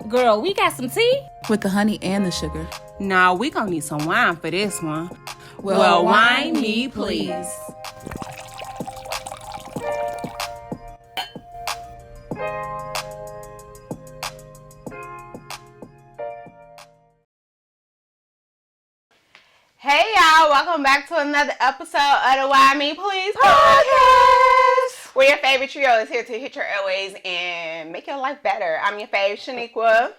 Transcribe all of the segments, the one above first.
Girl, we got some tea? With the honey and the sugar. Nah, we gonna need some wine for this one. Well, wine me, please. Hey y'all, welcome back to another episode of the Why Me Please podcast. Where your favorite trio is here to hit your airways and make your life better. I'm your fave, Shaniqua.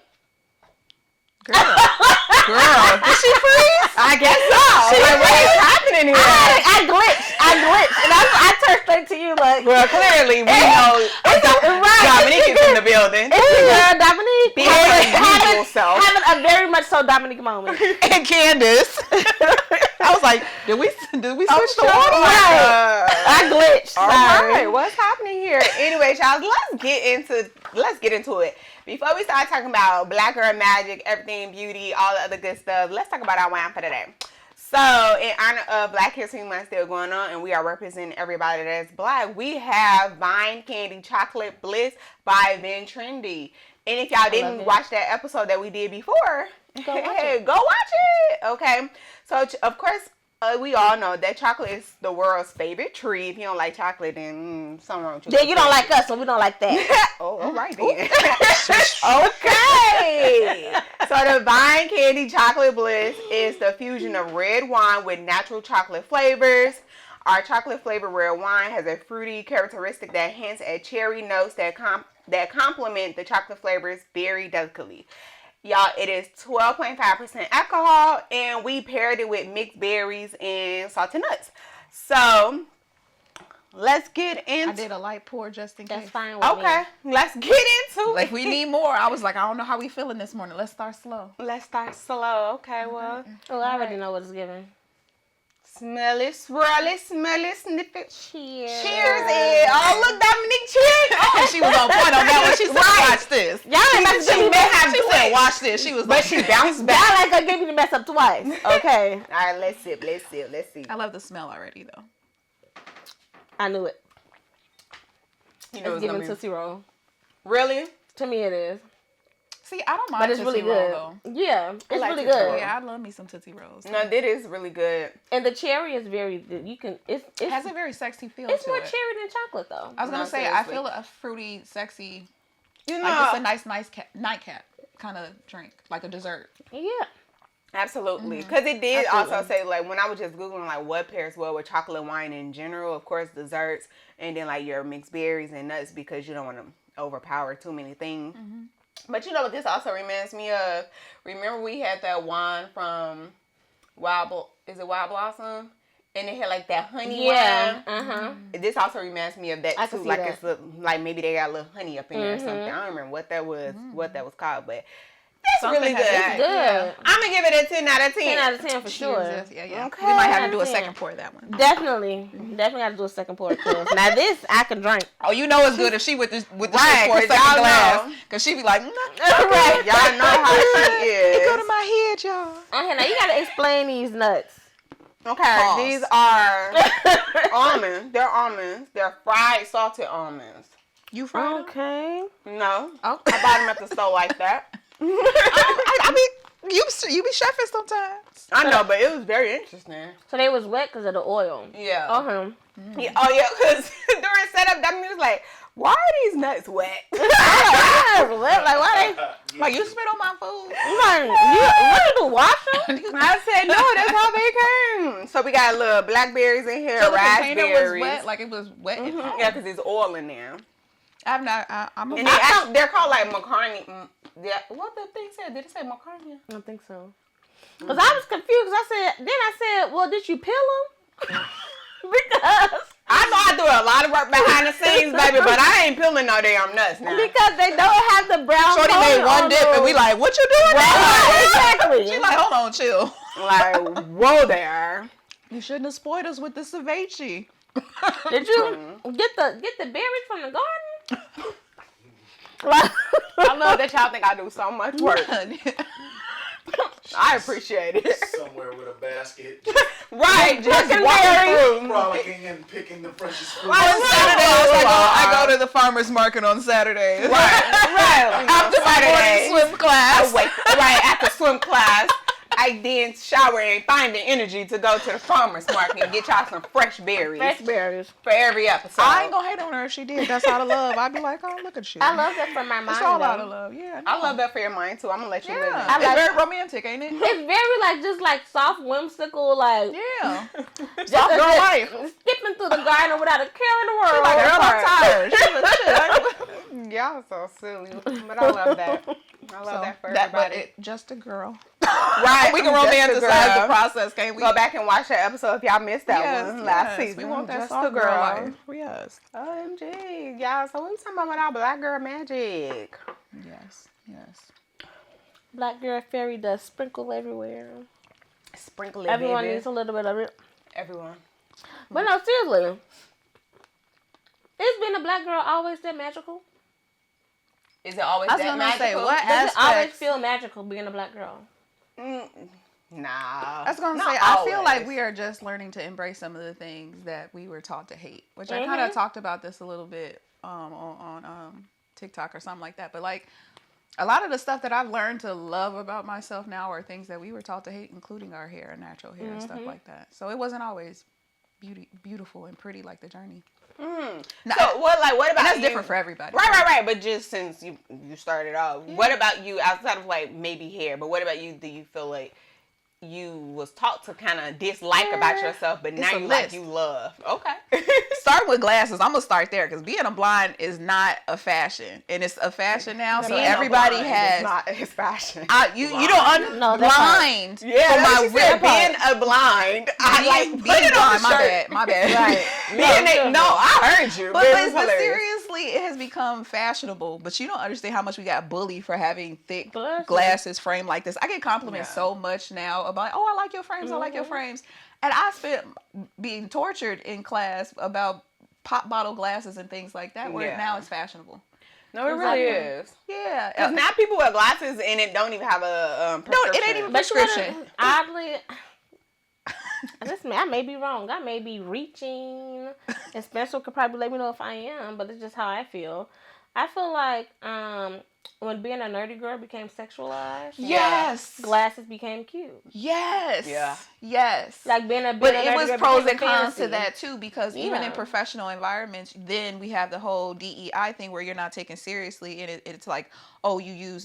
Girl, did she freeze? I guess so. Like, what is happening here? I glitched. And I turned straight to you like. Well, clearly we know Dominique is in the building. It's your girl, Dominique. Having a very much so Dominique moment. And Candace. I was like, did we switch the order? I glitched. All right, what's happening here? Anyway, y'all, let's get into it. Before we start talking about Black Girl Magic, everything beauty, all the other good stuff, let's talk about our wine for today. So, in honor of Black History Month still going on, and we are representing everybody that's Black, we have Vine Candy Chocolate Bliss by Vin Trendy. And if y'all didn't watch that episode that we did before, go watch it. Okay. So, of course, we all know that chocolate is the world's favorite treat. If you don't like chocolate, then something wrong with you. Then you don't like us, so we don't like that. Oh, all right then. Okay. So the Vine Candy Chocolate Bliss is the fusion of red wine with natural chocolate flavors. Our chocolate flavored red wine has a fruity characteristic that hints at cherry notes that complement the chocolate flavors very delicately. Y'all, it is 12.5% alcohol, and we paired it with mixed berries and salted nuts. So, let's get into... I did a light pour just in case. That's fine with me. Okay, let's get into Like, it. we need more. I was like, I don't know how we feeling this morning. Let's start slow. Let's start slow. Okay, well... Oh, I already know what it's giving. Smell it, swirl it, smell it, sniff it. Cheers. Cheers, Ed. Oh, look, Dominique, cheers. And she was on point on that one. She said, watch this. Y'all ain't She said, watch this. She was But like, she bounced back. Y'all ain't gonna give me the mess up twice. Okay. All right, let's sip. I love the smell already, though. I knew it. You know It's giving Tootsie Roll. Really? To me, it is. See, I don't mind But it's Tootsie really Roll, good. though. Yeah, it's like really Tootsie good. Roll. Yeah, I love me some Tootsie Rolls. No, that is really good. And the cherry is very. It has a very sexy feel It's to more it. cherry than chocolate, though. I was going No, to say, seriously. I feel a fruity, sexy, You know, like it's a nice nightcap kind of drink, like a dessert. Yeah. absolutely. Because it did also say, like, when I was just Googling, like, what pairs well with chocolate wine in general, of course, desserts, and then, like, your mixed berries and nuts because you don't want to overpower too many things. Mm-hmm. But you know what this also reminds me of? Remember we had that wine from Wild Blossom? And it had like that honey wine. Uh-huh. This also reminds me of that I too. can see Like that. it's like maybe they got a little honey up in there or something. I don't remember what that was called, but that's Something really good. It's good. Yeah. I'm gonna give it a 10 out of 10. 10 out of 10 for sure. Yeah. Okay. We might have to do a 10. second pour of that one. Definitely got to do a second pour. Now this I can drink. Oh, you know it's good if she with the Right, pour a 'cause second y'all glass. know. Because she be like, Right, y'all know how she is. It go to my head, y'all. Okay, now you got to explain these nuts. Okay, Pause. these are almonds. They're almonds. They're fried salted almonds. You fried them? Okay. No, Oh. I bought them at the store like that. I mean, you be chefing sometimes. I know, but it was very interesting. So they was wet because of the oil. Yeah. Okay. Yeah, oh yeah, because during setup, Dominique was like, "Why are these nuts wet?" Like why they? Like, you spit on my food. What you do? Wash them? I said, "No, that's how they came." So we got little blackberries in here, So the container was raspberries. wet, like it was wet. Yeah, because there's oil in there. I'm not. I'm a. And they're called like macaroni. What the thing said? Did it say macaroni? I don't think so. Cause I was confused. I said, well, did you peel them? Because I know I do a lot of work behind the scenes, baby, but I ain't peeling no damn nuts now. Because they don't have the brown. Shorty made one dip, and we like, what you doing? Right, exactly. She like, hold on, chill. Like, whoa there. You shouldn't have spoiled us with the ceviche. Did you get the berries from the garden? Like, I love that y'all think I do so much work. I appreciate it. Somewhere with a basket. Right, just Fucking walking berries. through. Frolicking and picking the freshest fruit. On Saturdays, I go to the farmer's market on Saturdays. Right. After my Saturdays. morning swim class. Right after swim class, I then shower and find the energy to go to the farmer's market and get y'all some fresh berries. Fresh berries. For every episode. I ain't gonna hate on her if she did. That's out of love. I'd be like, oh, look at you. I love that for my mind. It's all though. out of love. Yeah. I love that for your mind too. I'm gonna let you live Yeah. it. It's very romantic, ain't it? It's very like just like soft, whimsical, like Yeah. just Soft girl life. skipping through the garden without a care in the world. Like, girl, I'm Right. tired. Shit. Y'all so silly, but I love that. I love that for everybody. Just a girl. Right, We can I'm just a romanticize girl. the process, can't we? Go back and watch that episode if y'all missed that one last yes. season. We want that Just soft a girl life. Yes. OMG, y'all. So we talking about our Black Girl Magic. Yes. Yes. Black girl fairy dust sprinkle everywhere. Sprinkle it, Everyone baby. needs a little bit of it. Everyone. But no, seriously. Is being a black girl always that magical? Is it always I was that gonna magical? say, what Does it always aspects? feel magical being a black girl? Nah. I was gonna Not say, I feel always. like we are just learning to embrace some of the things that we were taught to hate, which I kind of talked about this a little bit on TikTok or something like that. But like a lot of the stuff that I've learned to love about myself now are things that we were taught to hate, including our hair and natural hair and stuff like that. So it wasn't always beautiful and pretty like the journey. So what about And that's you? different for everybody. Right. But just since you started off, what about you outside of like maybe hair? But what about you? Do you feel like you was taught to kind of dislike about yourself, but now a you like list. you love? Okay. Starting with glasses, I'm gonna start there because being a blind is not a fashion, and it's a fashion now. So Being everybody blind has. is not it's fashion. You don't No, that's not- blind. Yeah, for that's my what she said, rib being a blind. I like being put it on blind. the shirt. My bad. Right. No, I heard you. But It was but hilarious. seriously, it has become fashionable. But you don't understand how much we got bullied for having thick Glasses. glasses framed like this. I get compliments so much now about, oh, I like your frames. I like your frames. And I spent being tortured in class about pop bottle glasses and things like that, where Yeah. now it's fashionable. No, it really Exactly. is. Yeah. Because now people wear glasses and it don't even have a No, prescription. it ain't even But you know, prescription. oddly, listen, I may be wrong. I may be reaching, and Spencer could probably let me know if I am, but it's just how I feel. I feel like when being a nerdy girl became sexualized, Yes. glasses became cute. Yes. Yeah. Yes. Like being a But nerdy it was girl pros became and a cons to fantasy. that too, because even in Yeah. professional environments, then we have the whole DEI thing where you're not taken seriously, and it's like, oh, you use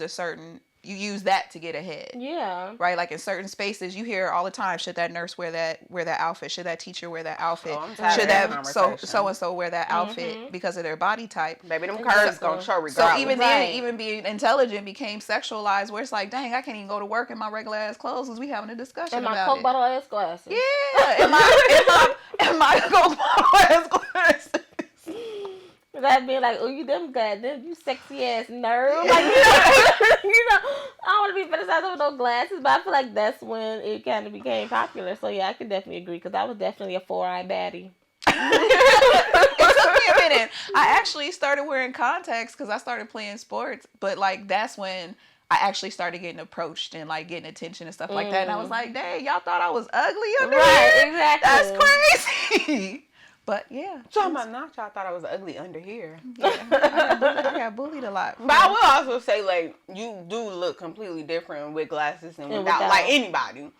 that to get ahead. Yeah. Right, like in certain spaces, you hear all the time, should that nurse wear that outfit? Should that teacher wear that outfit? Oh, I'm tired Should of that that conversation. so and so wear that outfit because of their body type? Baby, them curves gonna show regardless. So even Right. then, even being intelligent became sexualized, where it's like, dang, I can't even go to work in my regular ass clothes because we having a discussion And my about Coke it. bottle ass glasses. Yeah, am I Coke bottle ass glasses? That'd be like, oh, you them glad, them you sexy ass nerd. Like, I don't want to be fantasizing over those glasses, but I feel like that's when it kind of became popular. So yeah, I can definitely agree because I was definitely a 4-eye baddie. It took me a minute. I actually started wearing contacts because I started playing sports, but like that's when I actually started getting approached and like getting attention and stuff like that. And I was like, dang, y'all thought I was ugly under Right, here? exactly. That's crazy. But yeah, Talking about not y'all thought I was ugly under here. I got bullied a lot. But I will also say, like, you do look completely different with glasses and without, like, anybody.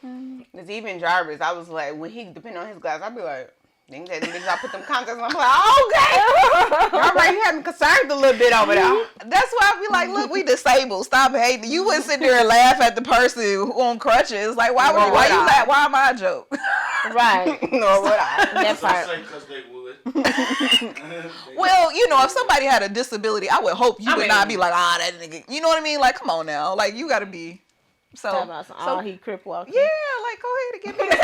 Because even Jarvis, I was like, when he depend on his glasses, I'd be like, dang, that niggas, I put them contacts on. I'm like, oh, okay. All right, you had me concerned a little bit over there. That's why I be like, look, we disabled. Stop hating. You wouldn't sit there and laugh at the person who on crutches. Like, why would you? Why you laugh? Why am I a joke? Right. Nor would I. That part. Because they would. Well, you know, if somebody had a disability, I would hope you would mean- not be like, that nigga. You know what I mean? Like, come on now. Like, you got to be. Talking about some, so he crip walking. yeah, like, go ahead and get me.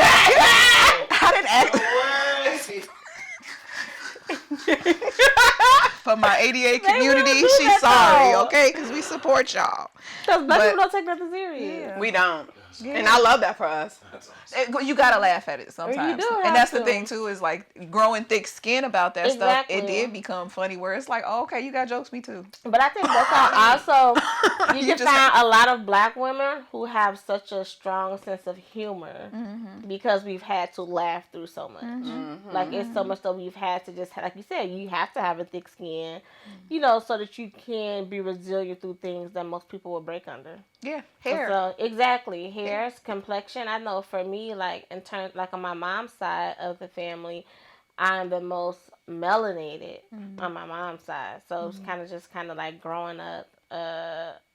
I didn't ask. For my ADA community, do she's that sorry, though. okay? Because we support y'all. Because black But- people don't take nothing serious. We don't. Yeah. And I love that for us. That's awesome. You gotta laugh at it sometimes. do have And that's to. the thing too, is like growing thick skin about that stuff. It Exactly. did become funny where it's like, oh, okay, you got jokes, me too. But I think that's how also you You can just- find a lot of black women who have such a strong sense of humor because we've had to laugh through so much. Like it's so much that we've had to just, like you said, you have to have a thick skin, you know, so that you can be resilient through things that most people will break under. Yeah, hair. So exactly, hair, complexion. I know for me, like in terms, like on my mom's side of the family, I'm the most melanated on my mom's side. So it's kind of like growing up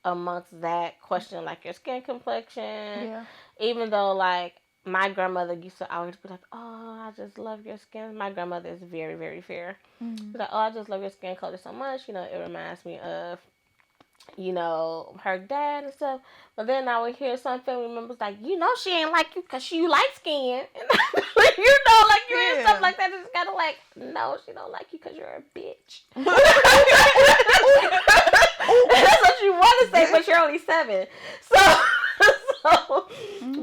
amongst that question, like your skin complexion. Yeah. Even though like my grandmother used to always be like, "Oh, I just love your skin." My grandmother is very, very fair. She's like, "Oh, I just love your skin color so much." You know, it reminds me of, you know, her dad and stuff. But then I would hear some family members like, "You know, she ain't like you because you light skin." You know, like you hear stuff like that. It's kind of like, no, she don't like you because you're a bitch. That's what you want to say, but you're only 7. So,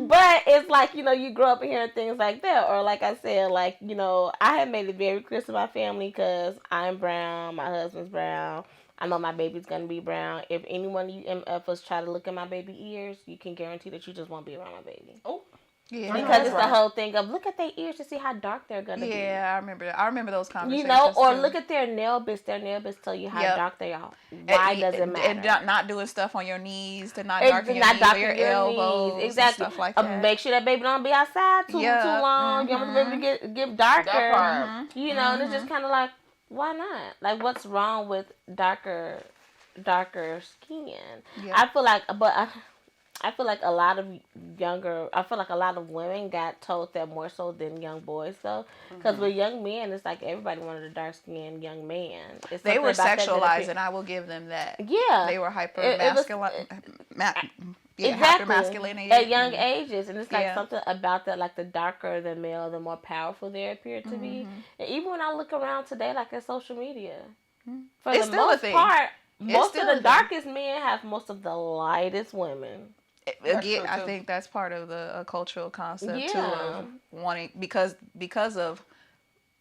but it's like, you know, you grow up hearing things like that. Or like I said, like, you know, I have made it very clear to my family because I'm brown, my husband's brown. I know my baby's going to be brown. If any one of you MFers try to look at my baby ears, you can guarantee that you just won't be around my baby. Oh. Yeah. Because it's the whole thing of look at their ears to see how dark they're going to be. Yeah, I remember those conversations. You know, or too. look at their nail bits. Their nail bits tell you how dark they are. Why does it matter? And not doing stuff on your knees to not darken your knees or your elbows. Exactly. And stuff like that. Make sure that baby don't be outside too long. You want the baby to get darker. That part. You know, and it's just kind of like, why not? Like, what's wrong with darker skin? Yeah. I feel like, I feel like a lot of women got told that more so than young boys, though. Because with young men, it's like everybody wanted a dark-skinned young man. They were sexualized, and I will give them that. Yeah. They were hyper-masculine. Exactly. Hyper-masculinated. At young ages. And it's like something about that, like the darker the male, the more powerful they appear to be. And even when I look around today, like at social media, for It's the still a most thing. part, most of still a the thing. darkest men have most of the lightest women. Again, I think that's part of the cultural concept too of wanting because of,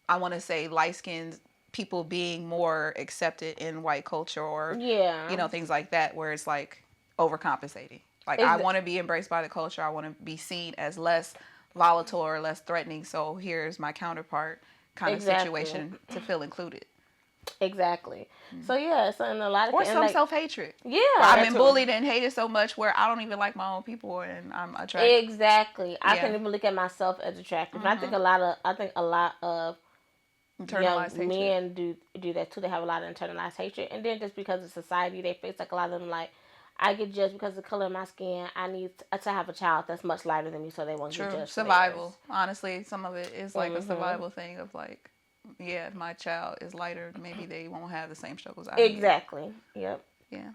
I want to say, light skinned people being more accepted in white culture or you know, things like that, where it's like overcompensating. Like I want to be embraced by the culture. I want to be seen as less volatile or less threatening. So here's my counterpart kind of situation to feel included. Exactly. So yeah, so in a lot of Or and some like, self-hatred. Yeah, I've been bullied and hated so much where I don't even like my own people and I'm attracted. Exactly. I can't even look at myself as attractive. I think a lot of Internalized young hatred. men do that too. They have a lot of internalized hatred, and then just because of society, they face like a lot of them like, I get judged because of the color of my skin. I need to have a child that's much lighter than me, so they won't get judged. Survival. Honestly, some of it is like a survival thing of like, yeah, if my child is lighter, maybe they won't have the same struggles I have. Exactly. Yep. Yeah.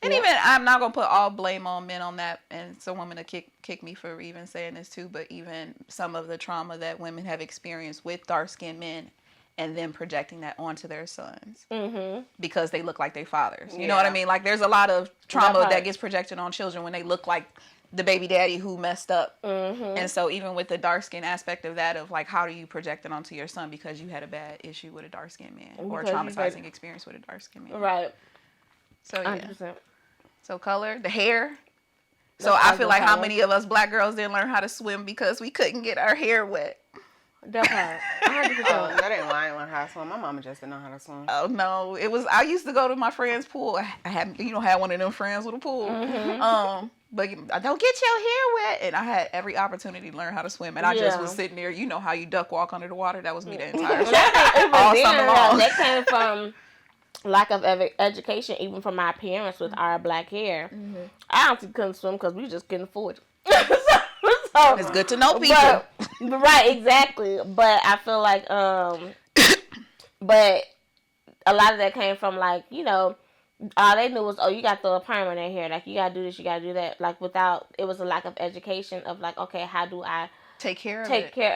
And even, I'm not going to put all blame on men on that, and some women to kick me for even saying this too, but even some of the trauma that women have experienced with dark-skinned men and then projecting that onto their sons because they look like their fathers. You know what I mean? Like, there's a lot of trauma that gets projected on children when they look like the baby daddy who messed up. And so even with the dark skin aspect of that, of like, how do you project it onto your son because you had a bad issue with a dark skinned man or a traumatizing experience with a dark skinned man? Right. So yeah. 100%. So color, the hair. So I feel like how many of us black girls didn't learn how to swim because we couldn't get our hair wet. That part. 100%. That ain't why I didn't learn how to swim. My mama just didn't know how to swim. Oh no, it was. I used to go to my friend's pool. I had one of them friends with a pool. But don't get your hair wet. And I had every opportunity to learn how to swim. And I just was sitting there. You know how you duck walk under the water? That was me the entire time. All summer long. That came from lack of education, even from my parents with our black hair. I honestly couldn't swim because we just couldn't afford it. So, it's good to know people. But, right, exactly. But I feel like, but a lot of that came from like, you know, all they knew was, oh, you got to throw a perm in their hair. Like, you got to do this, you got to do that. Like, it was a lack of education of like, okay, how do I take care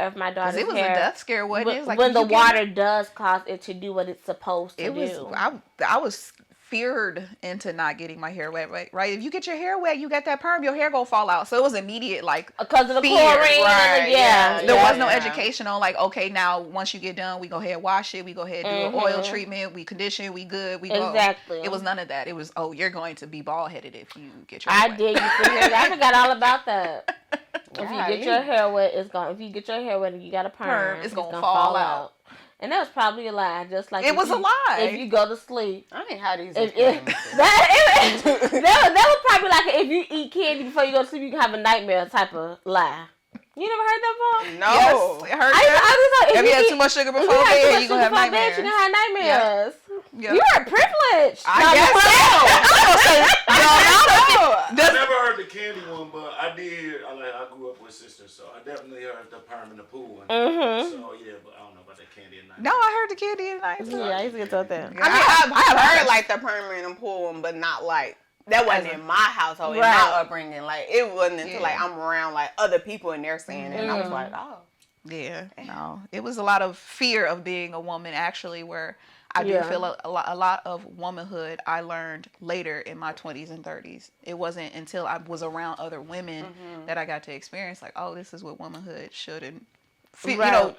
of my daughter's hair? It was a death scare, wasn't it? It was like, when the water does cause it to do what it's supposed to do. I was feared into not getting my hair wet, right? If you get your hair wet, you get that perm, your hair gonna fall out. So it was immediate, like, because of the fear, chlorine. right, Yeah. there was no education on, like, okay, now once you get done, we go ahead and wash it, we go ahead and do an oil treatment, we condition, we good, we go. Exactly. It was none of that. It was, oh, you're going to be bald headed if you get your hair I wet. did used to hear that. I forgot all about that. If you Golly. get your hair wet, it's gonna. If you get your hair wet and you got a perm, it's gonna fall out. And that was probably a lie. Just like It was a lie. If you go to sleep, I ain't had these that experiences. was probably like if you eat candy before you go to sleep, you can have a nightmare type of lie. You never heard that before? No. Yes, I heard that. If you had too much sugar before bed, you gonna have nightmares. You gonna have nightmares. Yeah. You are privileged. I guess so. I never heard the candy one, but I did. I grew up with sisters, so I definitely heard the perm in the pool. So yeah, but I don't know about the candy at night. No, I heard the candy at night. Yeah, I used to get told that. I mean, I've heard like the permanent pool one, but not like that wasn't in my household, in my upbringing. Like it wasn't until like I'm around like other people and they're saying it, and I was like, oh. Yeah, no. It was a lot of fear of being a woman, actually, where I do feel a lot of womanhood I learned later in my 20s and 30s. It wasn't until I was around other women that I got to experience, like, oh, this is what womanhood should and you know,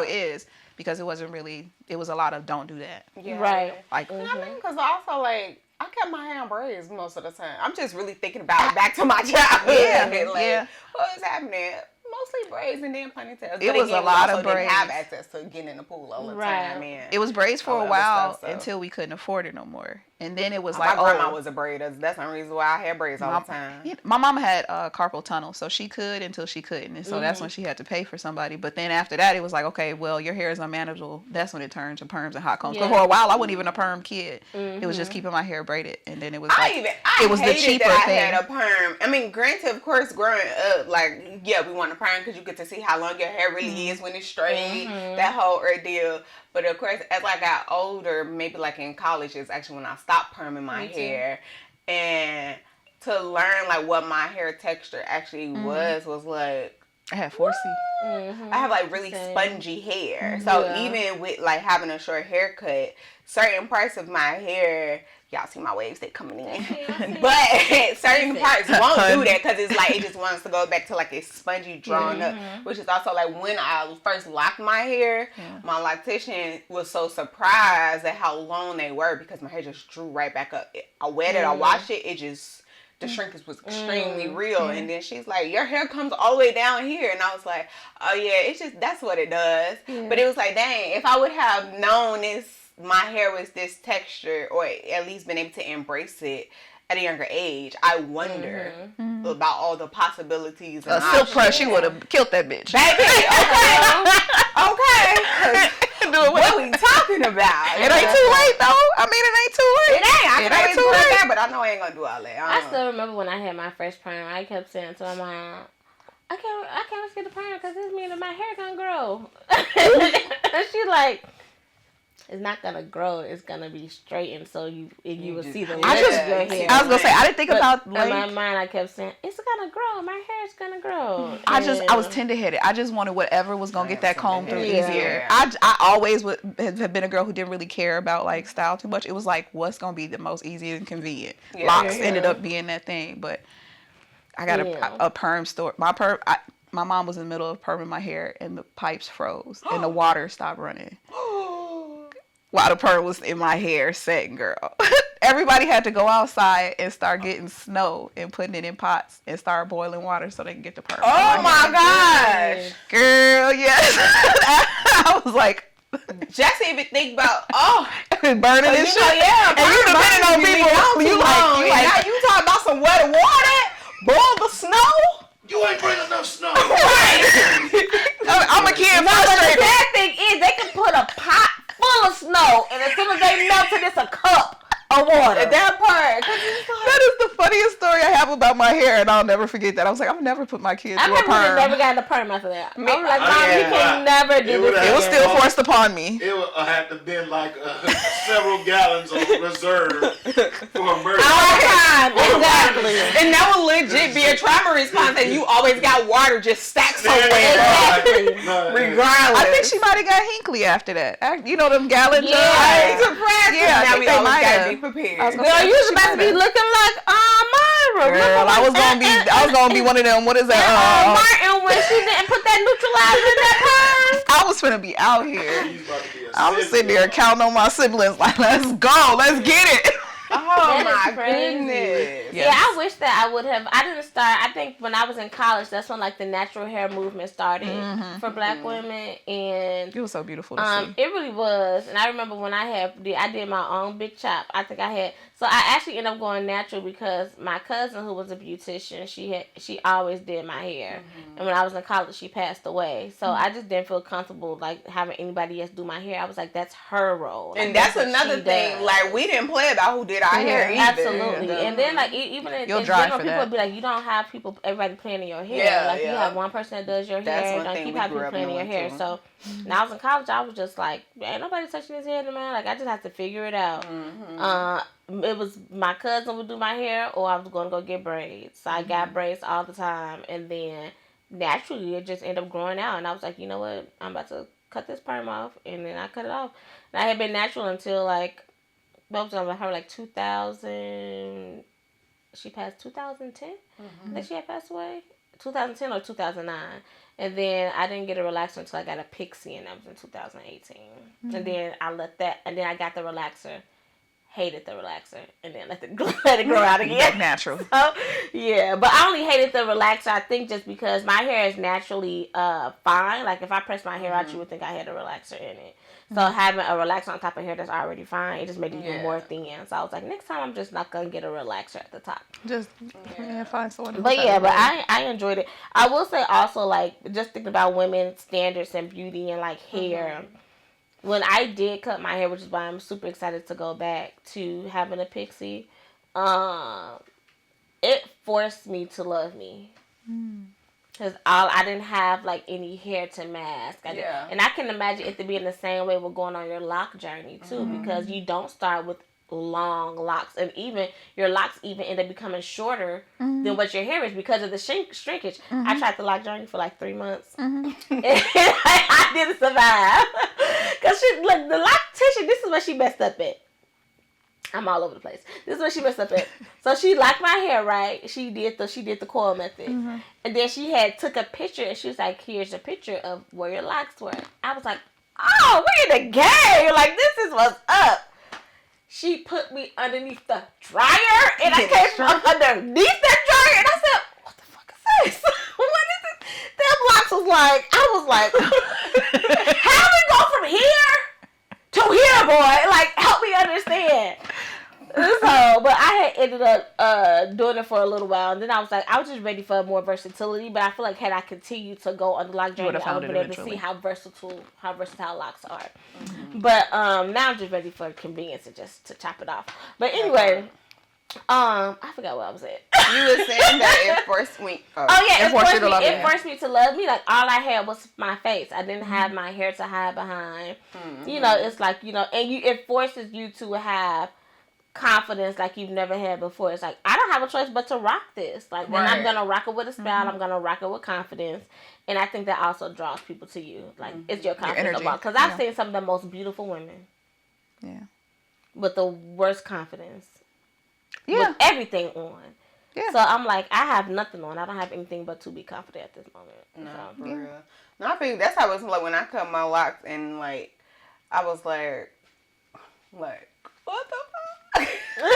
is. Because it wasn't really, it was a lot of don't do that. Yeah. Right. Like, I mean, because also, like, I kept my hair in braids most of the time. I'm just really thinking about back to my childhood. Yeah. What was happening? Mostly braids and then ponytails. It was a lot of braids. Didn't have braids. access to getting in the pool all the Right. time. Man. it was braids for a other while stuff, so. until we couldn't afford it no more. And then it was My like, grandma was a braider. That's the reason why I had braids all the time. Yeah, my mom had carpal tunnel, so she could until she couldn't, and so that's when she had to pay for somebody. But then after that, it was like, okay, well, your hair is unmanageable. That's when it turned to perms and hot combs. But for a while, I wasn't even a perm kid. It was just keeping my hair braided, and then it was it was the cheaper that I had a perm. I mean, granted, of course, growing up, like, yeah, we want a perm because you get to see how long your hair really is when it's straight. That whole ordeal. But of course, as I got older, maybe like in college is actually when I stopped perming my hair. And to learn like what my hair texture actually was like, I had 4C. I have like really spongy hair. So even with like having a short haircut, certain parts of my hair, y'all see my waves, they coming in. But certain parts won't do that because it's like it just wants to go back to like a spongy drawn up, which is also like when I first locked my hair, my loctician was so surprised at how long they were because my hair just drew right back up. I wet it, I washed it, it just, the shrinkage was extremely real. And then she's like, your hair comes all the way down here. And I was like, oh yeah, it's just, that's what it does. But it was like, dang, if I would have known my hair was this texture, or at least been able to embrace it at a younger age, I wonder about all the possibilities. A silk press, she would have killed that bitch. Baby, okay. What we talking about? It ain't too late though. I mean, it ain't too late. It ain't. I can always too do late. that, but I know I ain't gonna do all that. I still remember when I had my first perm. I kept saying to my mom, I can't just get the perm because this means that my hair gonna grow. And she like, it's not gonna grow. It's gonna be straightened, so you will see the length of your hair. I was gonna say I didn't think about in length. my mind. I kept saying it's gonna grow. My hair is gonna grow. I was tender headed. I just wanted whatever was gonna get that comb through Yeah. easier. I always would have been a girl who didn't really care about like style too much. It was like what's gonna be the most easy and convenient. Locks ended up being that thing, but I got a perm store. My mom was in the middle of perming my hair and the pipes froze and the water stopped running. While the perm was in my hair setting, girl. Everybody had to go outside and start getting snow and putting it in pots and start boiling water so they can get the perm. Oh my gosh. Girl, yes. I was like, just even think about, burning this shit. Yeah, and you depending on people. You like, now you talking about some wet water, boil the snow. You ain't bringing enough snow. I'm a kid But the frustrated. bad thing is they can put a pot full of snow, and as soon as they melt it, it's a cup of water. That part. That is the funniest funniest story I have about my hair, and I'll never forget that. I was like, I'll never put my kid through a perm. Never gotten a perm after that. I'm like, Mom, you can never do this. It was still forced upon me. It would have to been like several gallons of reserve for emergency. Exactly. And that would legit be a trauma response, and you always got water just stacked somewhere. Exactly. Regardless. I think she might have got Hinkley after that. You know them gallon jugs? I ain't surprised. Yeah, Now we always might gotta have. be prepared. Girl, you was about to be looking like Myra. Girl, I was gonna be one of them. What is that? Martin, when she didn't put that neutralizer in that perm. I was finna be out here. She's about to be a I was sitting there sister. counting on my siblings like, let's go, let's get it. Oh That my is crazy. goodness. Yeah, I wish that I would have. I didn't start. I think when I was in college, that's when like the natural hair movement started for Black women, and It was so beautiful to see. it really was. And I remember when I did my own big chop. I think I had. So I actually ended up going natural because my cousin, who was a beautician, she always did my hair, and when I was in college, she passed away. So I just didn't feel comfortable like having anybody else do my hair. I was like, that's her role, like, And that's what another she thing. does. Like, we didn't play about who did our hair either. Absolutely. And then like even in You'll general, dry for people that. would be like, you don't have everybody planning your hair. Yeah, like you yeah. have one person that does your That's hair. one Don't thing keep we having grew people up planning your knowing, hair. too. So when I was in college, I was just like, ain't nobody touching his hair, man. Like I just have to figure it out. It was my cousin would do my hair, or I was going to go get braids. So I got braids all the time, and then naturally it just ended up growing out. And I was like, you know what? I'm about to cut this perm off, and then I cut it off. And I had been natural until like, what was I, her like 2000. She passed 2010. I think she had passed away 2010 or 2009. And then I didn't get a relaxer until I got a pixie, and that was in 2018. And then I let that, and then I got the relaxer. Hated the relaxer, and then let it grow out again. Natural. So, yeah, but I only hated the relaxer, I think, just because my hair is naturally fine. Like if I press my hair out, you would think I had a relaxer in it. So having a relaxer on top of hair that's already fine, it just made it even more thin. So I was like, next time I'm just not gonna get a relaxer at the top. Just find someone. But yeah, but I enjoyed it. I will say also, like, just thinking about women's standards and beauty and like hair. When I did cut my hair, which is why I'm super excited to go back to having a pixie, it forced me to love me. Because I didn't have like any hair to mask. And I can imagine it to be in the same way with going on your lock journey too, because you don't start with long locks, and even your locks even end up becoming shorter than what your hair is because of the shrinkage. I tried the lock journey for like 3 months, and I didn't survive because look, the lock tissue. This is what she messed up at. I'm all over the place. This is what she messed up at. So she locked my hair, right? She did the coil method, and then she took a picture, and she was like, "Here's a picture of where your locks were." I was like, "Oh, we're in the game! Like this is what's up." She put me underneath the dryer, and I came from underneath that dryer, and I said, "What the fuck is this? What is it?" Them locks was like, I was like, "How we go from here to here, boy? Like, help me understand." So, but I had ended up doing it for a little while, and then I was just ready for more versatility. But I feel like had I continued to go on the lock journey, I would have been able to see how versatile locks are. But now I'm just ready for convenience and just to chop it off. But anyway, I forgot what I was at. You were saying that it forced me. It forced me to love me. Like all I had was my face. I didn't have my hair to hide behind. You know, it's like, you know, and it forces you to have confidence like you've never had before. It's like, I don't have a choice but to rock this. Like, then I'm gonna rock it with a style. I'm gonna rock it with confidence, and I think that also draws people to you. Like, it's your confidence about. Because I've seen some of the most beautiful women. Yeah. With the worst confidence. Yeah. With everything on. Yeah. So I'm like, I have nothing on. I don't have anything but to be confident at this moment. No, for real. No, I think that's how it was like when I cut my locks, and like I was like, what the fuck? I'm like,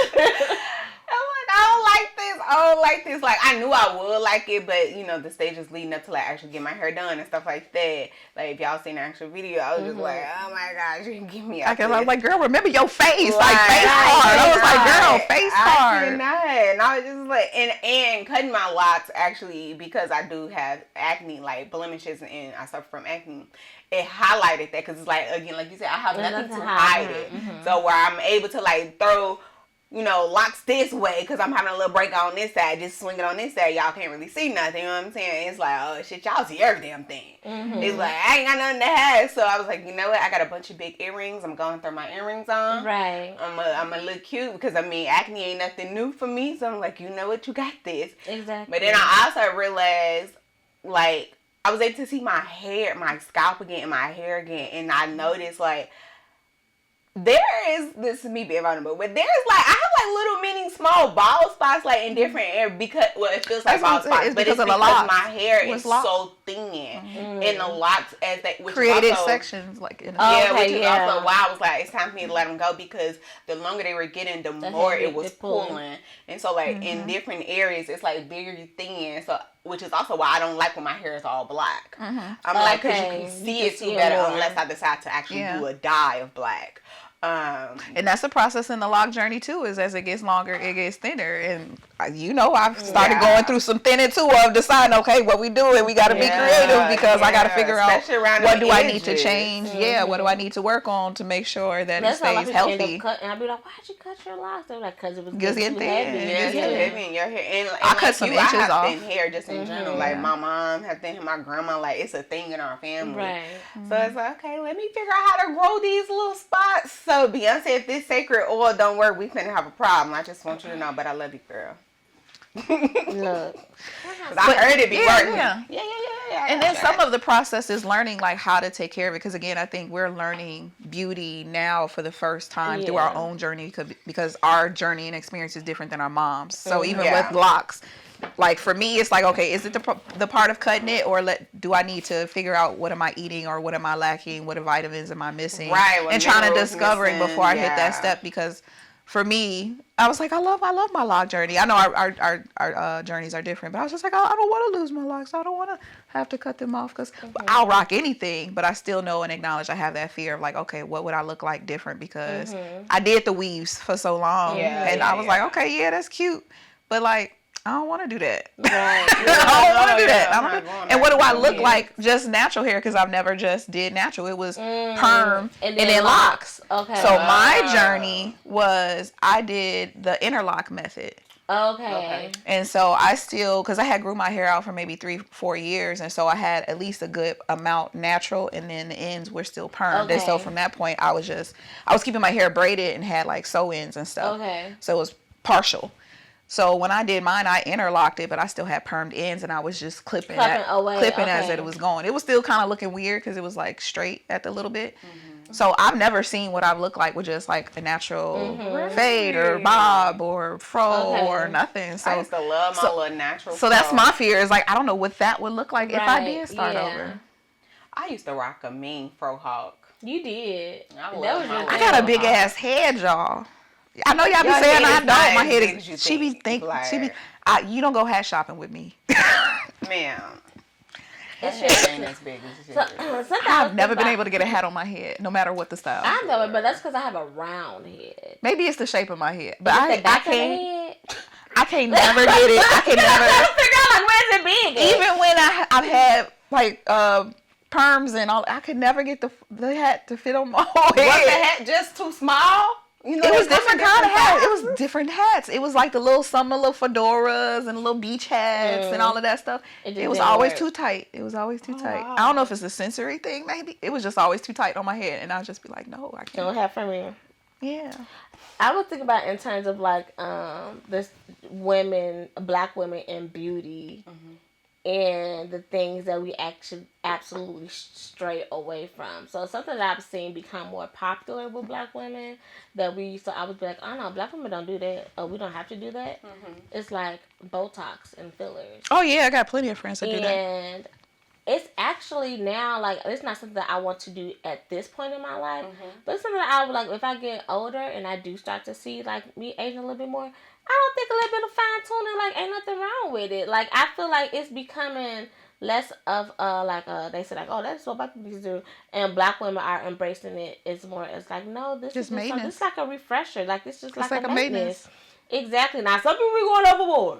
I don't like this. Like, I knew I would like it, but, you know, the stages leading up to, like, actually get my hair done and stuff like that. Like, if y'all seen the actual video, I was just like, oh, my gosh, you can get me out I was like, girl, remember your face. Right, like, face hard. I was like, girl, face hard. I cannot. And I was just like, and cutting my locks, actually, because I do have acne, like, blemishes, and I suffer from acne. It highlighted that because it's like, again, like you said, I have nothing to hide it. So where I'm able to like throw locks this way because I'm having a little break on this side. Just swing it on this side. Y'all can't really see nothing. You know what I'm saying? It's like, oh, shit, y'all see every damn thing. Mm-hmm. It's like, I ain't got nothing to have. So I was like, you know what? I got a bunch of big earrings. I'm going to throw my earrings on. Right. I'm a look cute because, acne ain't nothing new for me. So I'm like, you know what? You got this. Exactly. But then I also realized, like, I was able to see my hair, my scalp again, and my hair again. And I noticed, like, this is me being vulnerable, but there's like, I have like little mini small bald spots like in different areas because, well, it feels like bald spots, but it's because my hair is so thin in the locks as they, which created also, sections like in which is also why I was like, it's time for me to let them go because the longer they were getting, the more it was pulling. And so like in different areas, it's like very thin. So which is also why I don't like when my hair is all black. I'm like, because you can see it too better unless I decide to actually do a dye of black. And that's the process in the lock journey too, is as it gets longer, it gets thinner. And I've started going through some thinning too of deciding, okay, what we do, and we got to be creative because I got to figure out what do I need to change. What do I need to work on to make sure that it stays healthy. And I'd be like, why'd you cut your locks? They're like, because it was getting too thin. heavy. Yeah, it's heavy in your hair. And I cut some inches I have off. thin hair just in general. Like my mom has thin hair, my grandma, like it's a thing in our family. Right. So it's like, okay, let me figure out how to grow these little spots. So Beyonce, if this sacred oil don't work, we finna have a problem. I just want you to know, but I love you, girl. Look. Because I heard it be working. Yeah. And then some of the process is learning like how to take care of it. Because again, I think we're learning beauty now for the first time through our own journey because our journey and experience is different than our mom's. So even with locks, like for me, it's like, okay, is it the part of cutting it, or do I need to figure out what am I eating or what am I lacking? What vitamins am I missing? Right. And trying to discover it before I hit that step, because for me, I was like, I love my lock journey. I know our journeys are different, but I was just like, I don't want to lose my locks. I don't want to have to cut them off because I'll rock anything, but I still know and acknowledge I have that fear of like, okay, what would I look like different? Because I did the weaves for so long, and I was like, okay, yeah, that's cute, but like, I don't want to do that. Right. I don't want to do that. And what do I look like? Just natural hair, because I've never just did natural. It was perm and then locks. Okay. So my journey was I did the interlock method. Okay. And so I still, because I had grew my hair out for maybe 3-4 years, and so I had at least a good amount natural, and then the ends were still permed. Okay. And so from that point, I was keeping my hair braided and had like sew ins and stuff. Okay. So it was partial. So when I did mine, I interlocked it, but I still had permed ends, and I was just clipping as it was going. It was still kind of looking weird because it was like straight at the little bit. So I've never seen what I look like with just like a natural fade or bob or fro or nothing. So I used to love my little natural. So that's my fear, is like I don't know what that would look like if I did start over. I used to rock a mean fro hawk. You did. I got a big ass head, y'all. I know y'all be saying I don't. My head is. She be thinking. You don't go hat shopping with me, ma'am. It's just ain't as big as I've never been able to get a hat on my head, no matter what the style. I know it, but that's because I have a round head. Maybe it's the shape of my head, but I can't. I can't never get it. I can never figure out like where's it big. Even when I've had like perms and all, I could never get the hat to fit on my whole head. Was the hat just too small? It was different kind of hats. It was different hats. It was like the little fedoras and little beach hats and all of that stuff. It was always too tight. It was always too tight. I don't know if it's a sensory thing, maybe. It was just always too tight on my head, and I'd just be like, no, I can't. Don't have for me. Yeah. I would think about in terms of like this black women in beauty. And the things that we actually absolutely stray away from. So something that I've seen become more popular with black women that I would be like, oh no, black women don't do that. Oh, we don't have to do that. It's like Botox and fillers. Oh yeah, I got plenty of friends that do that. And it's actually now like it's not something that I want to do at this point in my life, but it's something that I would like if I get older and I do start to see like me aging a little bit more. I don't think a little bit of fine tuning, like, ain't nothing wrong with it. Like, I feel like it's becoming less of, they say, like, oh, that's what black people do. And black women are embracing it. It's like, no, this is just like a refresher. Like, it's just like a maintenance. Exactly. Now, some people be going overboard.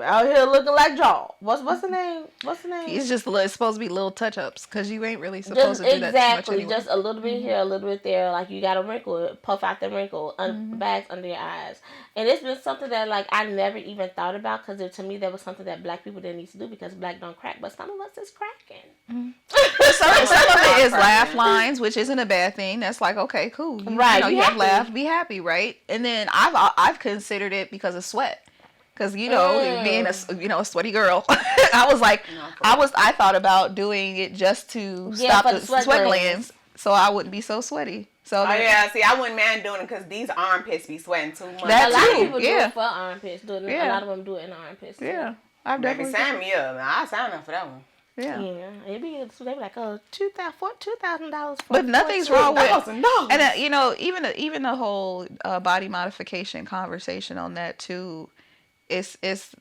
Out here looking like Jaw. What's the name? What's the name? It's just it's supposed to be little touch-ups because you ain't really supposed to do that too much anyway. Just a little bit here, a little bit there. Like you got a wrinkle, puff out the wrinkle, bags under your eyes. And it's been something that like I never even thought about because to me that was something that black people didn't need to do because black don't crack, but some of us is cracking. Some of it is laugh lines, which isn't a bad thing. That's like okay, cool. Right, you have laugh, be happy, right? And then I've considered it because of sweat. Because being a sweaty girl, I was like, I thought about doing it just to stop the sweat glands, so I wouldn't be so sweaty. So see, I wouldn't mind doing it because these armpits be sweating too much. A lot of people do it for armpits. A lot of them do it in the armpits. Too. Yeah, I've definitely sign me up. I'll sign up for that one. Yeah, they be like $2,000. But nothing's wrong with, and even the whole body modification conversation on that too. It's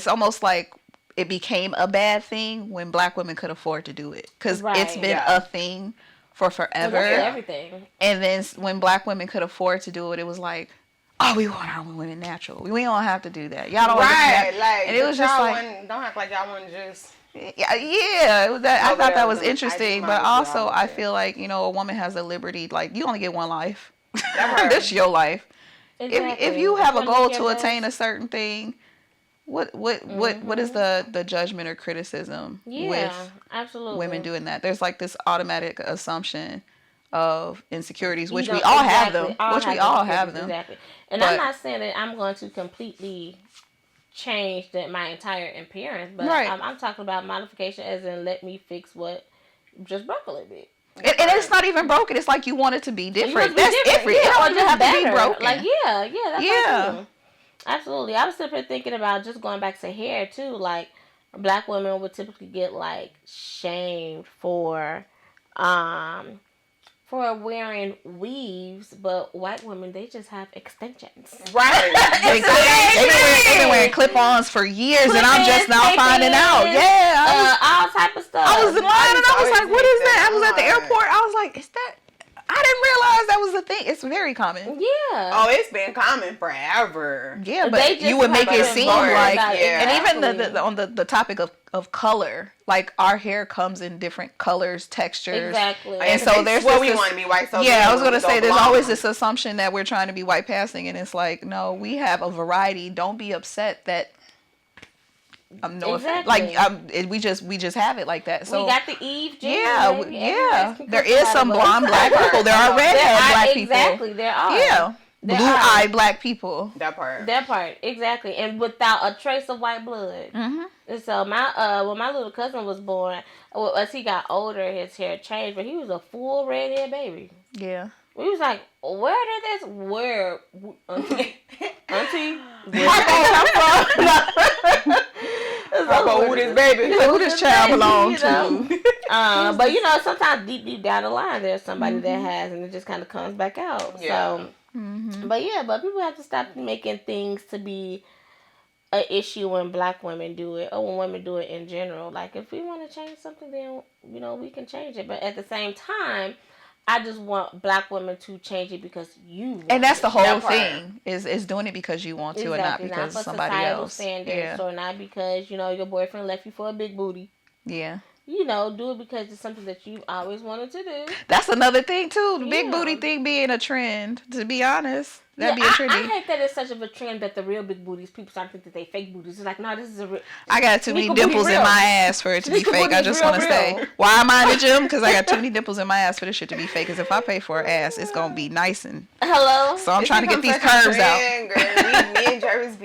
almost like it became a bad thing when black women could afford to do it because it's been a thing for forever. Everything. And then when black women could afford to do it, it was like, oh, we want our women natural. We don't have to do that. Y'all don't like, and it was just like, don't act like y'all want to just. I thought that was interesting, but also I feel like a woman has a liberty. Like you only get one life. This your life. Exactly. If you have a goal to attain a certain thing, what is the judgment or criticism with absolutely women doing that? There's like this automatic assumption of insecurities, which we all have them. Exactly. And I'm not saying that I'm going to completely change my entire appearance, but I'm talking about modification as in let me fix what just broke a little bit. And it's not even broken. It's like you want it to be different. That's different. It don't even have to be broken. Like, that's absolutely. I was simply thinking about just going back to hair, too. Like, black women would typically get, like, shamed for wearing weaves, but white women, they just have extensions. Right. They've been wearing clip-ons for years, and I'm just now finding out. Yeah. All type of stuff. I was in line, and I was like, what is that? I was at the airport. I was like, is that... I didn't realize that was a thing. It's very common. Yeah. Oh, it's been common forever. Yeah, but you would make it seem like, and even exactly. on the topic of color, like our hair comes in different colors, textures. Exactly. And so there's we want to be white. So I was going to say there's always this assumption that we're trying to be white passing, and it's like, no, we have a variety. Don't be upset that. We just have it like that. So we got the Eve. There is some blonde black people. There are redhead black people. Exactly, there are. Yeah, blue-eyed black people. That part, exactly, and without a trace of white blood. Mm-hmm. And so when my little cousin was born, as he got older, his hair changed, but he was a full redhead baby. Yeah. We was like, where did auntie, where who this baby? Who this child belongs to? But sometimes deep down the line, there's somebody that has, and it just kind of comes back out. Yeah. So, but people have to stop making things to be an issue when black women do it or when women do it in general. Like if we want to change something, then we can change it. But at the same time, I just want black women to change it because you want and that's the whole thing is doing it because you want to and not because not for somebody else. Standards, or not because your boyfriend left you for a big booty. Yeah. Do it because it's something that you've always wanted to do. That's another thing too. The big booty thing being a trend. To be honest, that'd be a trendy. I hate that it's such of a trend that the real big booties, people start to think that they fake booties. It's like, no, this is a real. I got too many dimples in my ass for it to be fake. I just want to say, why am I in the gym? Because I got too many dimples in my ass for this shit to be fake. Because if I pay for an ass, it's gonna be nice and. Hello. So I'm trying to get these curves out. Girl. Me and Jervis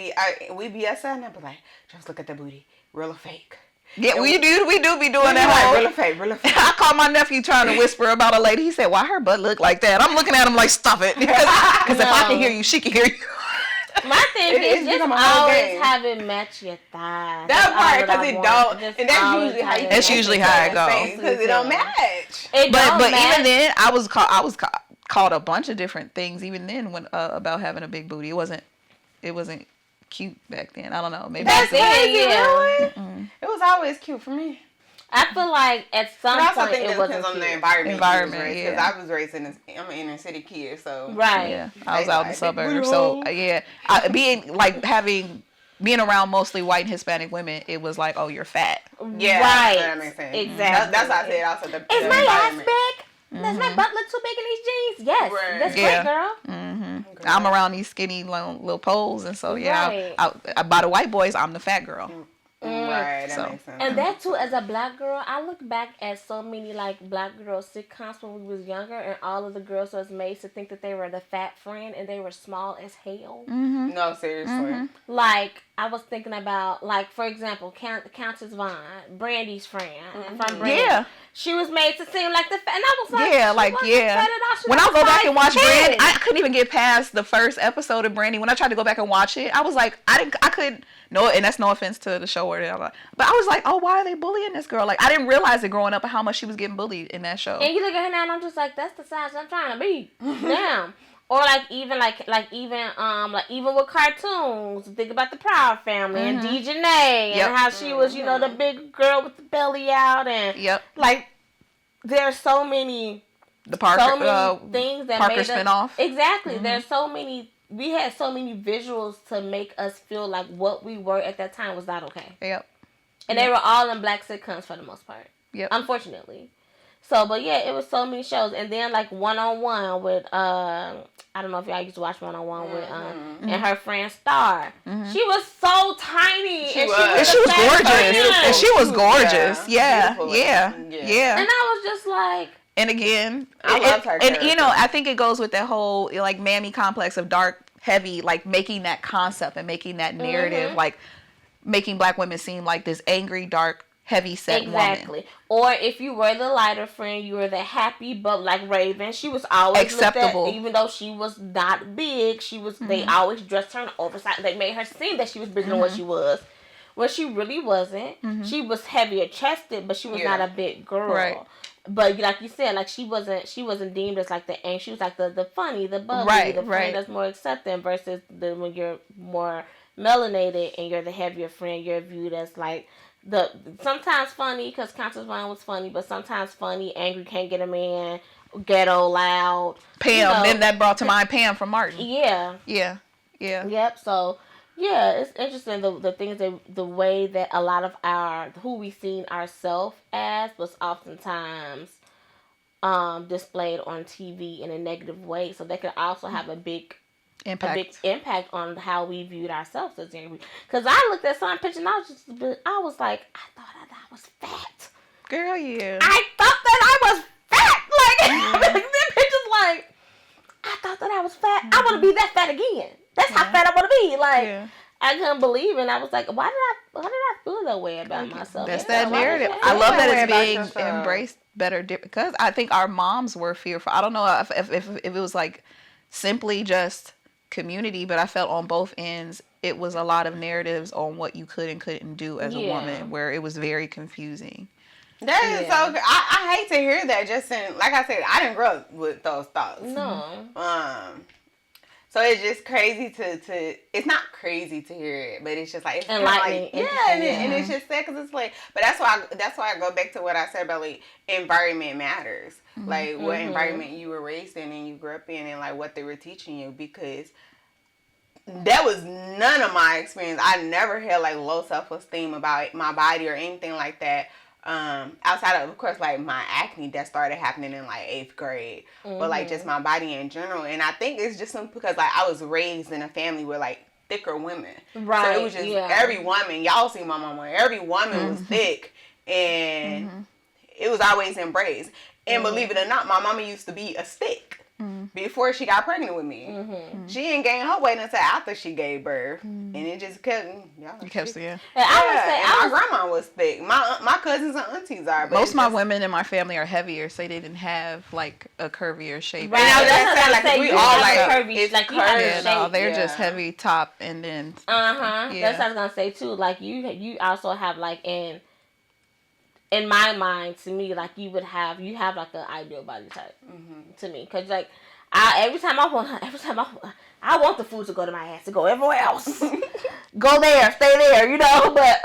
we be outside and I be like, just look at the booty, real or fake. Yeah, we do be doing that. Like, real fake. I called my nephew trying to whisper about a lady. He said, "Why her butt look like that?" I'm looking at him like, "Stop it," because if I can hear you, she can hear you. My thing is just always have it match your thighs. That part, because it don't, and that's usually how it goes. Because it don't match. But even then, I was called a bunch of different things. Even then, when about having a big booty, it wasn't cute back then. I don't know. Maybe that's crazy. Really? Mm-hmm. It was always cute for me. I feel like at some point it depends on the environment. Because I was raised I'm an inner city kid, so right. Yeah, I was out in the suburbs, so having being around mostly white and Hispanic women, it was like, oh, you're fat. Yeah, right. that makes sense. Exactly. That's why I said also Is my ass big? Does my butt look too big in these jeans? Yes, that's great, girl. Okay. I'm around these skinny little poles, and so I by the white boys, I'm the fat girl. Right, that makes sense. And that too, as a black girl, I look back at so many like black girl sitcoms when we was younger, and all of the girls was made to think that they were the fat friend, and they were small as hell. No, seriously. Like I was thinking about, like for example, Countess Vaughn, Brandy's friend from Brandy. Yeah. She was made to seem like the fat, and I was like, When I go back and watch Brandy, I couldn't even get past the first episode of Brandy. When I tried to go back and watch it, I was like, I couldn't. No, and that's no offense to the show or whatever. But I was like, oh, why are they bullying this girl? Like, I didn't realize it growing up and how much she was getting bullied in that show. And you look at her now, and I'm just like, that's the size I'm trying to be. Damn. Or like even with cartoons, think about the Proud Family and Dejanay and how she was, you know, the big girl with the belly out, and like there's so many things that Parker made spinoff. Exactly. There's so many. We had so many visuals to make us feel like what we were at that time was not okay. Yep. And they were all in black sitcoms for the most part. Yep. Unfortunately. So, but yeah, it was so many shows. And then like One-on-One with, I don't know if y'all used to watch One-on-One with, and her friend Star. She was so tiny. She was gorgeous. And she was gorgeous. Yeah. And I was just like. And again, I love her and you know, I think it goes with that whole like mammy complex of dark, heavy, like making that concept and making that narrative, like making black women seem like this angry, dark, heavy set woman. Or if you were the lighter friend, you were the happy but like Raven. She was always acceptable, even though she was not big. She was. They always dressed her in oversized. They made her seem that she was bigger than what she was. Well, she really wasn't. She was heavier chested, but she was not a big girl. Right. But like you said, like she wasn't deemed as like the she was like the funny, the bubbly, the friend that's more accepting versus when you're more melanated and you're the heavier friend, you're viewed as like the sometimes funny because Countess Vaughn was funny, but sometimes funny, angry, can't get a man, ghetto, loud. Pam, you know, then that brought to mind Pam from Martin. Yeah. Yep. So. Yeah, it's interesting the things that the way that a lot of who we seen ourselves as was oftentimes displayed on TV in a negative way, so that could also have a big impact on how we viewed ourselves as angry. Because I looked at some picture and I was like, I thought that I was fat. Girl, yeah. I thought that I was fat. Like the pictures, like I thought that I was fat. I want to be that fat again. That's how fat I want to be. Like I couldn't believe it. And I was like, why did I feel that way about myself? That's that narrative. I love that it's being embraced better because I think our moms were fearful. I don't know if it was like simply just community, but I felt on both ends it was a lot of narratives on what you could and couldn't do as a woman, where it was very confusing. That is so good. I hate to hear that. Like I said, I didn't grow up with those thoughts. No. So it's just crazy to it's not crazy to hear it, but it's just like, it's enlightening. Like, and it's just sad because it's like, but that's why I go back to what I said about like environment matters. Like what environment you were raised in and you grew up in and like what they were teaching you, because that was none of my experience. I never had like low self-esteem about my body or anything like that. Outside of course, like my acne that started happening in like 8th grade, but like just my body in general. And I think it's just because like I was raised in a family with like thicker women, right? So it was just every woman. Y'all see my mama. Every woman was thick, and it was always embraced. And believe it or not, my mama used to be a stick. Before she got pregnant with me. She didn't gain her weight until after she gave birth. And it just kept, seeing. My grandma was thick. My cousins and aunties are. Most of my women in my family are heavier, so they didn't have like a curvier shape. Right. That's we all like curvy. It's like you curvy. have a shape. They're just heavy top and then. That's what I was gonna say too. Like you also have like in my mind, to me, like you have like an ideal body type to me, because like every time I want the food to go to my ass, to go everywhere else, go there, stay there, you know. But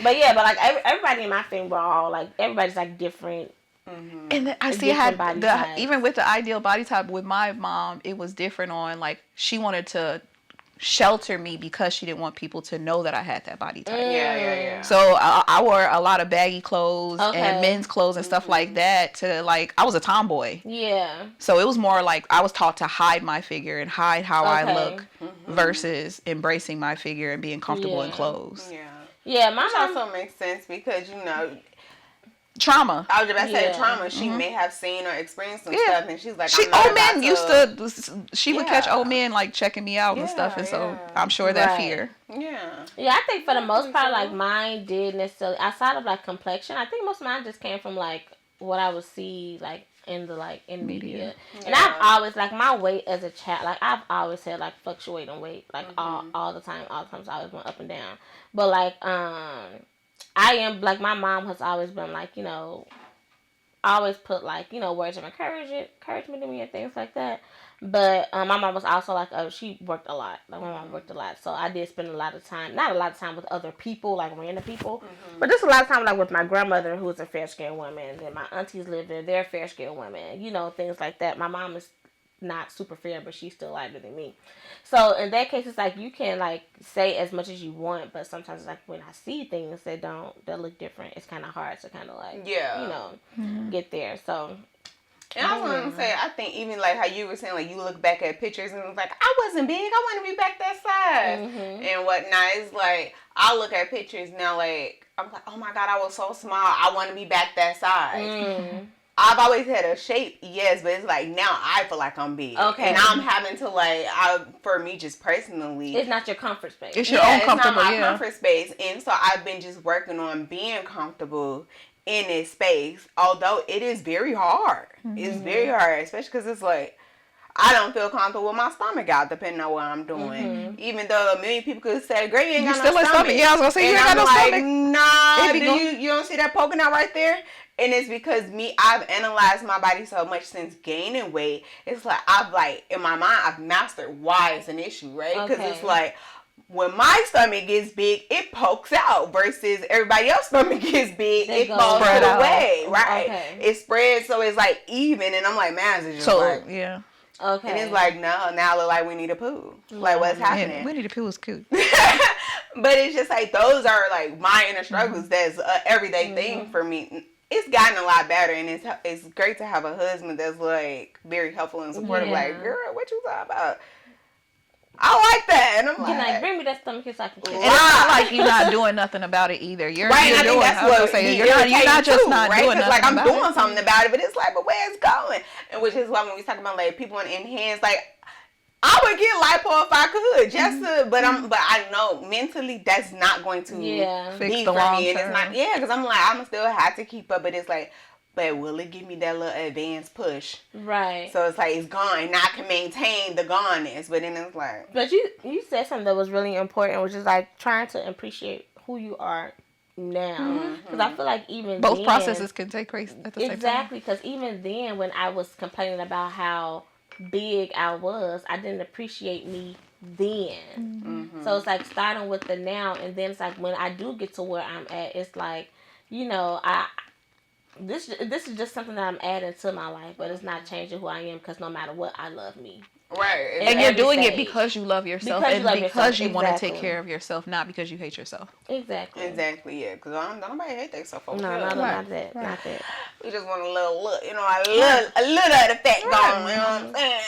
like everybody in my family were all like, everybody's like different. And I see even with the ideal body type with my mom, it was different on like she wanted to shelter me because she didn't want people to know that I had that body type. Yeah. So I wore a lot of baggy clothes Okay. and men's clothes and stuff like that to like, I was a tomboy. Yeah. So it was more like I was taught to hide my figure and hide how I Okay. look versus embracing my figure and being comfortable in clothes. Yeah, my Which mom also makes sense because, you know, Trauma. I was about to say Yeah. trauma. She may have seen or experienced some Yeah. stuff, and she's like, She I'm not old men about used to. She would catch Yeah. old men like checking me out and stuff, and so I'm sure that Right. fear. Yeah. Yeah, I think for the most part, like, mine did necessarily, outside of, like, complexion, I think most of mine just came from, like, what I would see, like, in the, like, in media. And I've always, like, my weight as a child, like, I've always had, like, fluctuating weight, like, all the time, so I always went up and down. But, like, I am, like, my mom has always been, like, you know, always put, like, you know, words of encouragement to me and things like that. But my mom was also like, she worked a lot. Like, my mom worked a lot. So I did spend a lot of time, not a lot of time with other people, like random people, but just a lot of time, like, with my grandmother, who was a fair-skinned woman, and my aunties lived there, they're fair-skinned women, you know, things like that. My mom is not super fair, but she's still lighter than me. So in that case, it's like you can, like, say as much as you want, but sometimes, like, when I see things that look different, it's kind of hard to kind of, like, you know, get there. So. And I was going to say, I think even like how you were saying, like, you look back at pictures and it's like, I wasn't big, I want to be back that size and whatnot. It's like, I look at pictures now, like, I'm like, oh my God, I was so small, I want to be back that size. I've always had a shape, yes, but it's like now I feel like I'm big. Okay. And I'm having to, like, for me just personally. It's not your comfort space. It's your own comfortable, it's not my comfort space. And so I've been just working on being comfortable in this space, although it is very hard. It's very hard, especially because it's like, I don't feel comfortable with my stomach out, depending on what I'm doing. Even though a million people could say, "Girl, you ain't got no stomach." Yeah, I was gonna say, and you ain't got no stomach. Nah, you don't see that poking out right there? And it's because I've analyzed my body so much since gaining weight. It's like, in my mind, I've mastered why it's an issue, right? Because it's like, when my stomach gets big, it pokes out versus everybody else's stomach gets big, it falls to the way, right? Okay. It spreads, so it's like even, and I'm like, man, it's just like, yeah. Okay. And it's like, no, now I look like we need a poo. Like, what's happening? Man, we need a poo is cute. But it's just like, those are like my inner struggles. That's an everyday thing for me. It's gotten a lot better, and it's great to have a husband that's like very helpful and supportive. Like, girl, what you talking about? I like that, and I'm like, bring me that stomach so I can. And it's not like you're not doing nothing about it either. You're right. You're I doing. think that's what you're not just not right? doing nothing. Like, I'm about doing it. something about it, but it's like, but where it's going, and which is why when we talk about like people in hands, like, I would get lipo if I could, just to, but I know mentally that's not going to fix be the for long me, and term. it's not, because I'm like, I'm still have to keep up, but it's like, but will it give me that little advanced push? Right. So it's like, it's gone. Now I can maintain the goneness, but then it's like. But you said something that was really important, which is like trying to appreciate who you are now. Because I feel like even both then, processes can take place at the same time. Exactly. Because even then, when I was complaining about how big I was, I didn't appreciate me then. So it's like starting with the now, and then it's like when I do get to where I'm at, it's like, you know, This is just something that I'm adding to my life, but it's not changing who I am, because no matter what, I love me. Right. And you're doing it because you love yourself because you want to take care of yourself, not because you hate yourself. Exactly. Exactly, yeah. Because nobody hate themselves. No, not that. Not that. We just want a little look, you know, a little of the fat going, you know what I'm saying?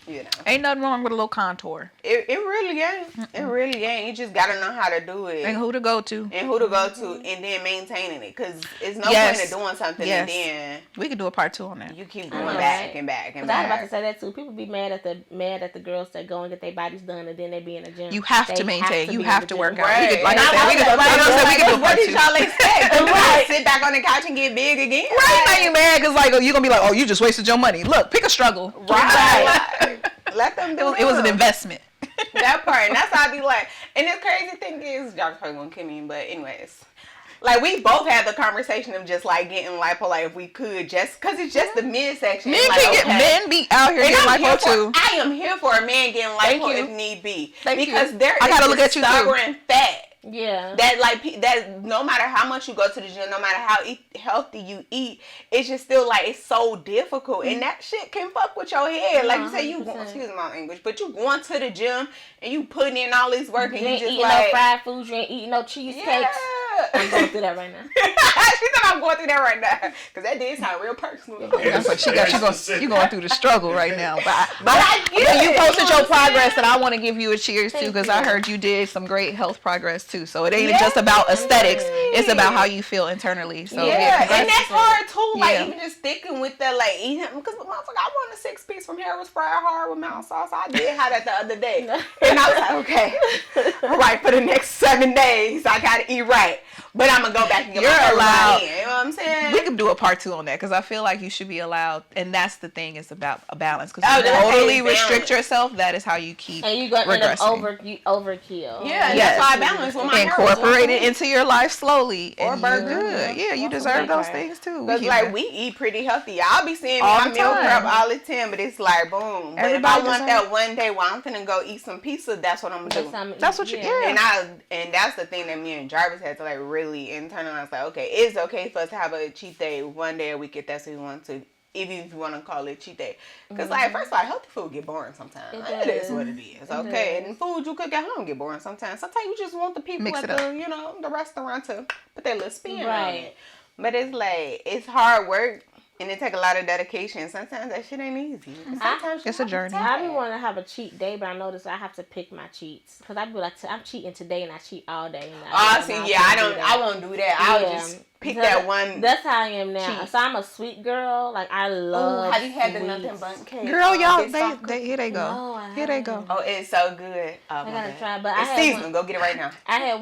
You know. Ain't nothing wrong with a little contour. It really ain't. It really ain't. You just gotta know how to do it. And who to go to. And then maintaining it. Because it's no point in doing something and then we could do a part 2 on that. You keep going back and back and back. I was about to say that too. People be mad at the girls that go and get their bodies done and then they be in the gym. You have to maintain. You have to work out. Right. We could do a part 2. What did y'all expect? Right. Sit back on the couch and get big again? Right. Now you mad because like you're gonna be like, oh, you just wasted your money. Look, pick a struggle. Right. Let them do it. It was an investment. That part. And that's how I be like. And the crazy thing is, y'all probably gonna kill me, but anyways. Like, we both had the conversation of just like getting lipo, like if we could, just because it's just the midsection. Men like, can get men be out here getting lipo too. I am here for a man getting lipo if need be. Thank because you. there I is gotta look at you stubborn fat Yeah. That like that no matter how much you go to the gym, no matter how healthy you eat, it's just still like it's so difficult, and that shit can fuck with your head. Like you say, excuse my English, but you going to the gym and you putting in all this work, and you just eating like no fried foods, you ain't eating no cheesecakes. Yeah. I'm going through that right now. She said I'm going through that right now because that did sound real personal. That's like she got you going through the struggle right now. But you posted your progress, and I want to give you a cheers too, because I heard you did some great health progress too. So it ain't just about aesthetics; it's about how you feel internally. So yeah, and that's hard too. Like Yeah. even just sticking with that, like eating because motherfucker, I want a 6-piece from Harris Fried Hard with mountain sauce. I did have that the other day, and I was like, okay, all right, for the next 7 days, I gotta eat right. But I'm gonna go back and get my allowed. in. You know what I'm saying? We could do a part 2 on that, because I feel like you should be allowed, and that's the thing, is about a balance. Because you totally restrict yourself, that is how you keep and you're gonna end up overkill. Yeah, that's why I balance with my incorporate it into your life slowly, or and burger. you're good. Yeah, you deserve those things too. Because like we eat pretty healthy. Y'all be seeing me on meal prep all the time, but it's like boom. But if I want that one day where I'm finna go eat some pizza, that's what I'm gonna do. That's what you get. And that's the thing that me and Jarvis had to like really internalize. Like, okay, it's okay for us to have a cheat day one day a week if that's what we want to. Even if you want to call it cheat day. Because, like, first of all, healthy food get boring sometimes. It is what it is, okay? And food you cook at home get boring sometimes. Sometimes you just want the people at the restaurant to put their little spin on it. But it's like, it's hard work. And it take a lot of dedication. Sometimes that shit ain't easy. Sometimes it's a journey. I be wanting to have a cheat day, but I notice I have to pick my cheats. Because I be like, I'm cheating today and I cheat all day. I won't do that. I'll just pick that one. That's how I am now. Cheat. So I'm a sweet girl. Like I love. Have you had the nothing bundt cake? Girl, y'all, here they go. No, here they go. Oh, it's so good. I gotta try, but it's seasonal. Go get it right now. I had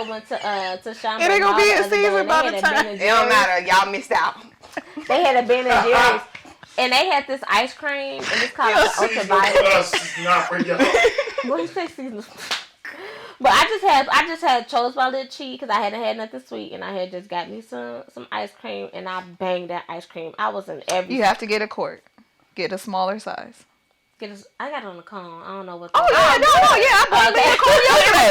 went to Sean. It ain't gonna be in season by the time. It don't matter. Y'all missed out. They had a Ben and Jerry's, and they had this ice cream, and it's called ultraviolet. Not for y'all. What do you say, seasonal? But I just had chose my little cheat because I hadn't had nothing sweet, and I had just got me some ice cream, and I banged that ice cream. I was in every. You have to get a quart. Get a smaller size. I got it on the cone. I don't know what. I bought me a cone yesterday.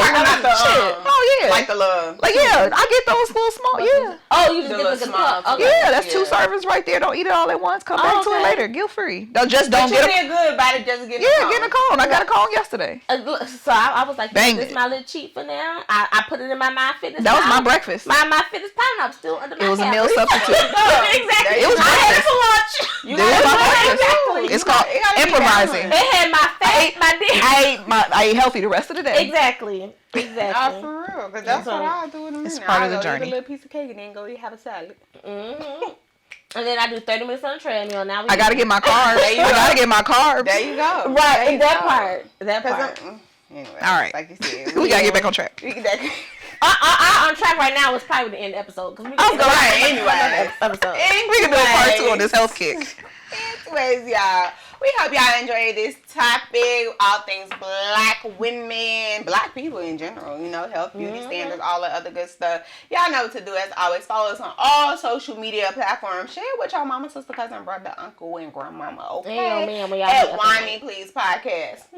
Like the love. Like I get those little small. Yeah. Oh, you just get the small. Okay. Yeah, that's 2 servings right there. Don't eat it all at once. Come back to it later. Guilt free. Don't get it. You did good about it. Just get. Yeah, get a cone. I got a cone yesterday. So I was like, Bang this is my little cheat for now. I put it in my MyFitness. That was my breakfast. My fitness plan. I'm still under my. It was a meal substitute. Exactly. It was breakfast. For lunch. It was my breakfast. It's called improvising. It had my fat, I ate healthy the rest of the day. Exactly. Oh, for real. Because that's what I do in a minute. It's part of the Eat journey. a little piece of cake and then go have a salad. Mm-hmm. And then I do 30 minutes on the treadmill. Now I gotta get my carbs. I gotta get my carbs. There you go. Right. That part. Anyway, all right. Like you said, we gotta get back on track. On track right now was probably the end of the episode. Cause we can anyway. Episode. We can do a part 2 on this health kick. Anyways, y'all. We hope y'all enjoyed this topic. All things black women, black people in general, health, beauty standards, all the other good stuff. Y'all know what to do. As always, follow us on all social media platforms. Share with your mama, sister, cousin, brother, uncle, and grandmama. Okay. Man, when y'all at Wine Me Please Podcast.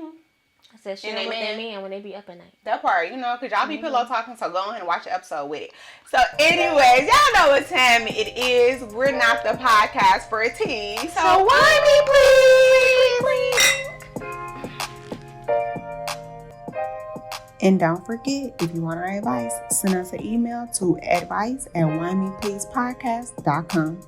I said share with their man when they be up at night. That part, because y'all be pillow talking, so go ahead and watch the episode with it. So anyways, y'all know what time it is. We're not the podcast for a tea. So wine me please. And don't forget, if you want our advice, send us an email to advice@winemepleasepodcast.com.